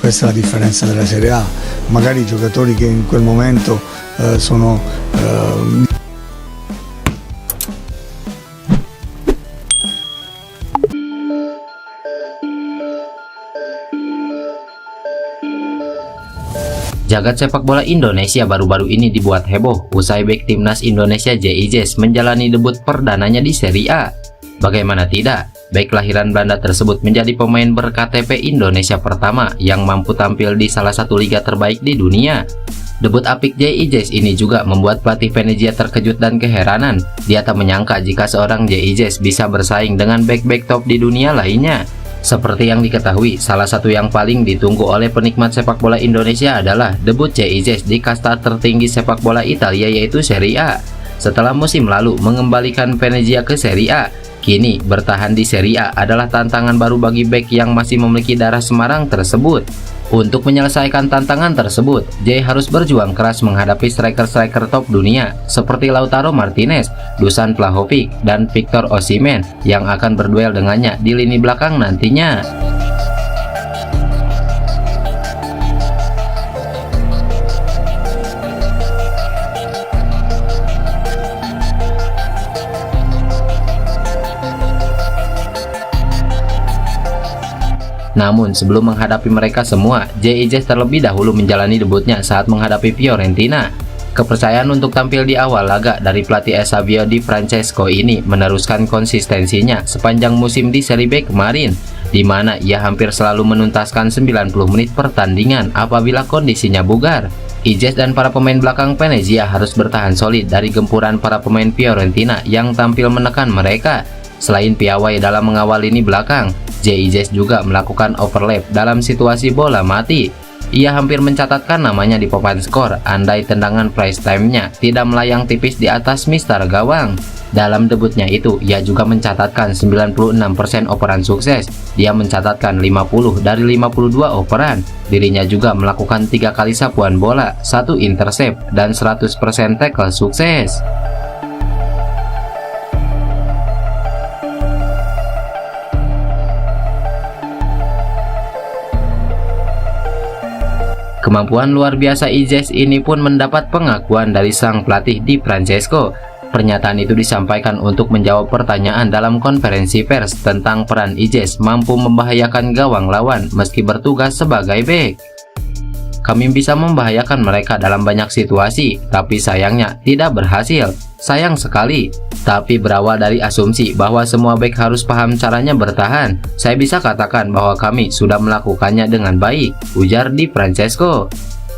questa è la differenza della Serie A, magari i giocatori che in quel momento sono Jagat sepak bola Indonesia baru-baru ini dibuat heboh usai bek timnas Indonesia JIJS menjalani debut perdananya di Serie A. Bagaimana tidak, bek kelahiran Belanda tersebut menjadi pemain ber-KTP Indonesia pertama yang mampu tampil di salah satu liga terbaik di dunia. Debut apik JIJS ini juga membuat pelatih Venezia terkejut dan keheranan. Dia tak menyangka jika seorang JIJS bisa bersaing dengan bek-bek top di dunia lainnya. Seperti yang diketahui, salah satu yang paling ditunggu oleh penikmat sepak bola Indonesia adalah debut JIJS di kasta tertinggi sepak bola Italia yaitu Serie A. Setelah musim lalu mengembalikan Venezia ke Serie A, kini bertahan di Serie A adalah tantangan baru bagi bek yang masih memiliki darah Semarang tersebut. Untuk menyelesaikan tantangan tersebut, Jay harus berjuang keras menghadapi striker-striker top dunia seperti Lautaro Martinez, Dusan Vlahovic, dan Victor Osimhen yang akan berduel dengannya di lini belakang nantinya. Namun sebelum menghadapi mereka semua, JIJS terlebih dahulu menjalani debutnya saat menghadapi Fiorentina. Kepercayaan untuk tampil di awal laga dari pelatih Eusebio Di Francesco ini meneruskan konsistensinya sepanjang musim di Serie B kemarin, di mana ia hampir selalu menuntaskan 90 menit pertandingan apabila kondisinya bugar. IJS dan para pemain belakang Venezia harus bertahan solid dari gempuran para pemain Fiorentina yang tampil menekan mereka. Selain piawai dalam mengawal lini belakang, JIJS juga melakukan overlap dalam situasi bola mati. Ia hampir mencatatkan namanya di papan skor andai tendangan prize time-nya tidak melayang tipis di atas mister gawang. Dalam debutnya itu, ia juga mencatatkan 96% operan sukses. Dia mencatatkan 50 dari 52 operan. Dirinya juga melakukan 3 kali sapuan bola, 1 intercept, dan 100% tackle sukses. Kemampuan luar biasa IJS ini pun mendapat pengakuan dari sang pelatih Di Francesco. Pernyataan itu disampaikan untuk menjawab pertanyaan dalam konferensi pers tentang peran IJS mampu membahayakan gawang lawan meski bertugas sebagai bek. Kami bisa membahayakan mereka dalam banyak situasi, tapi sayangnya tidak berhasil. Sayang sekali. Tapi berawal dari asumsi bahwa semua bek harus paham caranya bertahan, saya bisa katakan bahwa kami sudah melakukannya dengan baik, ujar Di Francesco.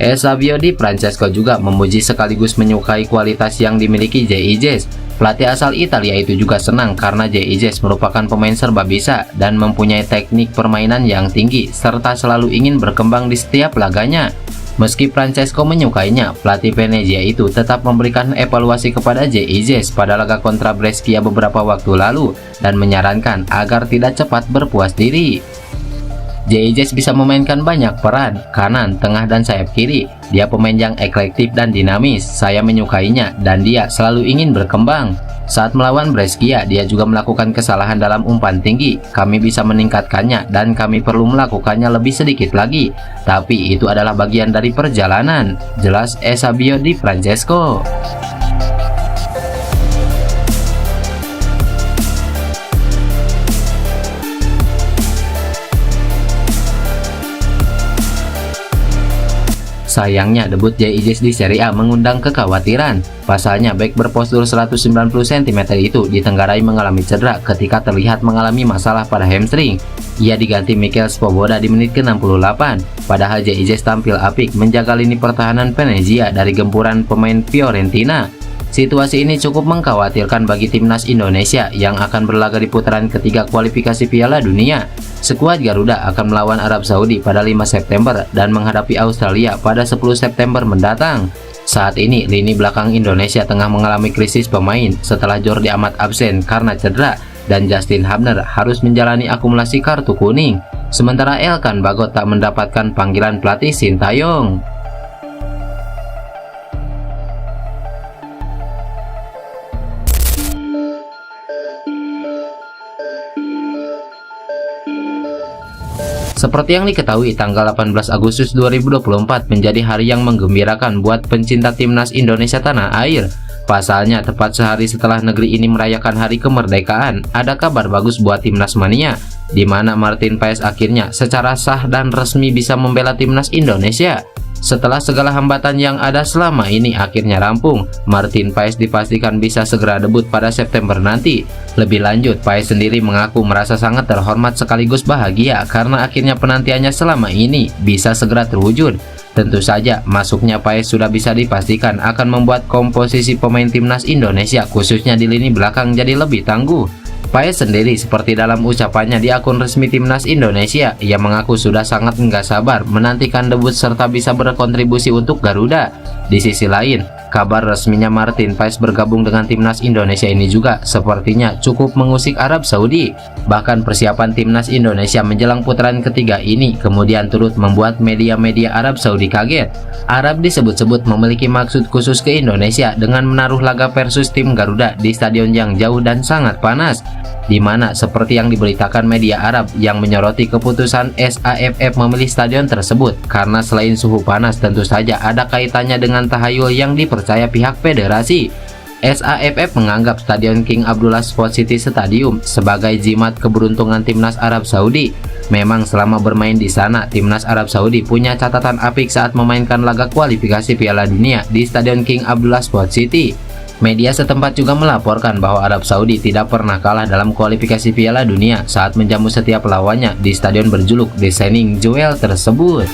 Eusebio Di Francesco juga memuji sekaligus menyukai kualitas yang dimiliki JIJS. Pelatih asal Italia itu juga senang karena JIJS merupakan pemain serba bisa dan mempunyai teknik permainan yang tinggi serta selalu ingin berkembang di setiap laganya. Meski Francesco menyukainya, pelatih Venezia itu tetap memberikan evaluasi kepada JIJS pada laga kontra Brescia beberapa waktu lalu dan menyarankan agar tidak cepat berpuas diri. JIJS bisa memainkan banyak peran, kanan, tengah, dan sayap kiri. Dia pemain yang eklektik dan dinamis. Saya menyukainya dan dia selalu ingin berkembang. Saat melawan Brescia, dia juga melakukan kesalahan dalam umpan tinggi. Kami bisa meningkatkannya dan kami perlu melakukannya lebih sedikit lagi. Tapi itu adalah bagian dari perjalanan, jelas Eusebio Di Francesco. Sayangnya debut JIJS di Serie A mengundang kekhawatiran. Pasalnya bek berpostur 190 cm itu ditenggarai mengalami cedera ketika terlihat mengalami masalah pada hamstring. Ia diganti Mikel Svoboda di menit ke-68. Padahal JIJS tampil apik menjaga lini pertahanan Venezia dari gempuran pemain Fiorentina. Situasi ini cukup mengkhawatirkan bagi timnas Indonesia yang akan berlaga di putaran ketiga kualifikasi Piala Dunia. Skuad Garuda akan melawan Arab Saudi pada 5 September dan menghadapi Australia pada 10 September mendatang. Saat ini, lini belakang Indonesia tengah mengalami krisis pemain setelah Jordi Amat absen karena cedera dan Justin Hubner harus menjalani akumulasi kartu kuning. Sementara Elkan Bagot tak mendapatkan panggilan pelatih Sintayong. Seperti yang diketahui, tanggal 18 Agustus 2024 menjadi hari yang menggembirakan buat pencinta timnas Indonesia tanah air. Pasalnya, tepat sehari setelah negeri ini merayakan hari kemerdekaan, ada kabar bagus buat timnas mania, di mana Martin Paes akhirnya secara sah dan resmi bisa membela timnas Indonesia. Setelah segala hambatan yang ada selama ini akhirnya rampung, Martin Paes dipastikan bisa segera debut pada September nanti. Lebih lanjut, Paes sendiri mengaku merasa sangat terhormat sekaligus bahagia karena akhirnya penantiannya selama ini bisa segera terwujud. Tentu saja, masuknya Paes sudah bisa dipastikan akan membuat komposisi pemain timnas Indonesia khususnya di lini belakang jadi lebih tangguh. Paes sendiri seperti dalam ucapannya di akun resmi timnas Indonesia, ia mengaku sudah sangat nggak sabar menantikan debut serta bisa berkontribusi untuk Garuda. Di sisi lain, kabar resminya Martin Paes bergabung dengan timnas Indonesia ini juga sepertinya cukup mengusik Arab Saudi. Bahkan persiapan timnas Indonesia menjelang putaran ketiga ini kemudian turut membuat media-media Arab Saudi kaget. Arab disebut-sebut memiliki maksud khusus ke Indonesia dengan menaruh laga versus tim Garuda di stadion yang jauh dan sangat panas, di mana seperti yang diberitakan media Arab yang menyoroti keputusan SAFF memilih stadion tersebut karena selain suhu panas tentu saja ada kaitannya dengan tahayul yang dipercaya pihak federasi. SAFF menganggap Stadion King Abdullah Sports City Stadium sebagai jimat keberuntungan timnas Arab Saudi. Memang selama bermain di sana, timnas Arab Saudi punya catatan apik saat memainkan laga kualifikasi Piala Dunia di Stadion King Abdullah Sports City. Media setempat juga melaporkan bahwa Arab Saudi tidak pernah kalah dalam kualifikasi Piala Dunia saat menjamu setiap lawannya di stadion berjuluk The Shining Jewel tersebut.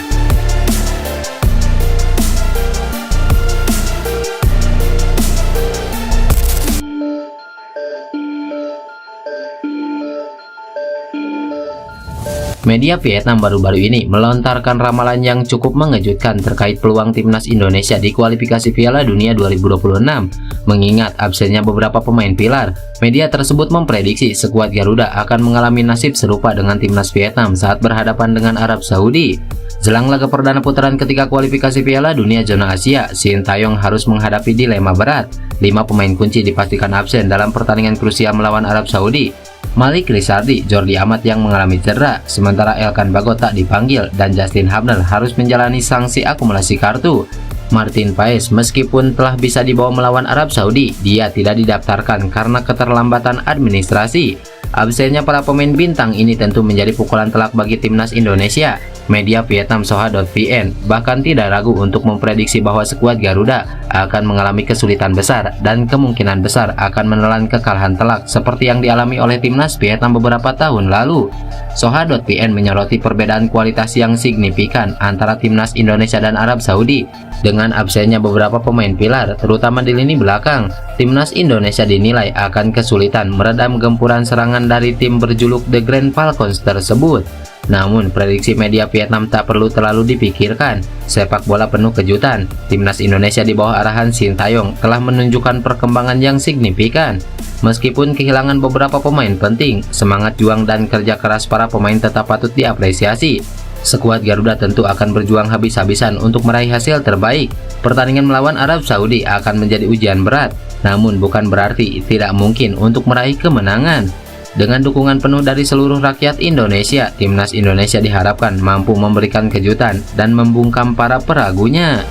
Media Vietnam baru-baru ini melontarkan ramalan yang cukup mengejutkan terkait peluang timnas Indonesia di kualifikasi Piala Dunia 2026. Mengingat absennya beberapa pemain pilar, media tersebut memprediksi skuad Garuda akan mengalami nasib serupa dengan timnas Vietnam saat berhadapan dengan Arab Saudi. Jelang laga perdana putaran ketiga kualifikasi Piala Dunia zona Asia, Sintayong harus menghadapi dilema berat. 5 pemain kunci dipastikan absen dalam pertandingan krusial melawan Arab Saudi. Malik Rizardi, Jordi Amat yang mengalami cedera, sementara Elkan Bagot tak dipanggil dan Justin Hubner harus menjalani sanksi akumulasi kartu. Martin Paes meskipun telah bisa dibawa melawan Arab Saudi, dia tidak didaftarkan karena keterlambatan administrasi. Absennya para pemain bintang ini tentu menjadi pukulan telak bagi timnas Indonesia. Media Vietnam Soha.vn bahkan tidak ragu untuk memprediksi bahwa skuad Garuda akan mengalami kesulitan besar dan kemungkinan besar akan menelan kekalahan telak seperti yang dialami oleh timnas Vietnam beberapa tahun lalu. Soha.vn menyoroti perbedaan kualitas yang signifikan antara timnas Indonesia dan Arab Saudi. Dengan absennya beberapa pemain pilar, terutama di lini belakang, timnas Indonesia dinilai akan kesulitan meredam gempuran serangan dari tim berjuluk The Grand Falcons tersebut. Namun, prediksi media Vietnam tak perlu terlalu dipikirkan. Sepak bola penuh kejutan. Timnas Indonesia di bawah arahan Sintayong telah menunjukkan perkembangan yang signifikan. Meskipun kehilangan beberapa pemain penting, semangat juang dan kerja keras para pemain tetap patut diapresiasi. Skuad Garuda tentu akan berjuang habis-habisan untuk meraih hasil terbaik. Pertandingan melawan Arab Saudi akan menjadi ujian berat, namun bukan berarti tidak mungkin untuk meraih kemenangan. Dengan dukungan penuh dari seluruh rakyat Indonesia, timnas Indonesia diharapkan mampu memberikan kejutan dan membungkam para peragunya.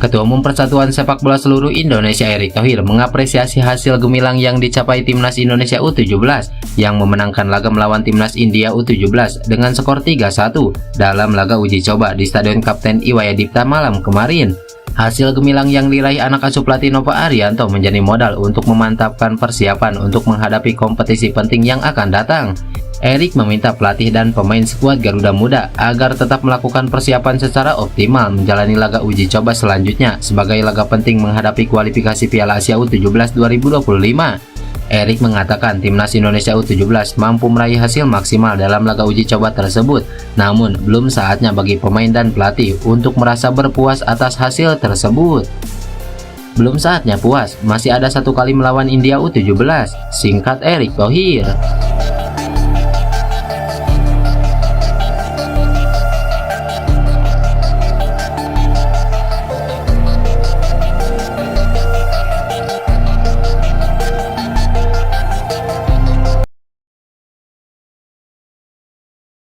Ketua Umum Persatuan Sepak Bola Seluruh Indonesia Erick Thohir mengapresiasi hasil gemilang yang dicapai Timnas Indonesia U17 yang memenangkan laga melawan Timnas India U17 dengan skor 3-1 dalam laga uji coba di Stadion Kapten Iwayadipta malam kemarin. Hasil gemilang yang diraih anak asuh pelatih Nova Arianto menjadi modal untuk memantapkan persiapan untuk menghadapi kompetisi penting yang akan datang. Erick meminta pelatih dan pemain skuad Garuda Muda agar tetap melakukan persiapan secara optimal menjalani laga uji coba selanjutnya sebagai laga penting menghadapi kualifikasi Piala Asia U17 2025. Erick mengatakan timnas Indonesia U17 mampu meraih hasil maksimal dalam laga uji coba tersebut, namun belum saatnya bagi pemain dan pelatih untuk merasa berpuas atas hasil tersebut. Belum saatnya puas, masih ada satu kali melawan India U17, singkat Erick Thohir.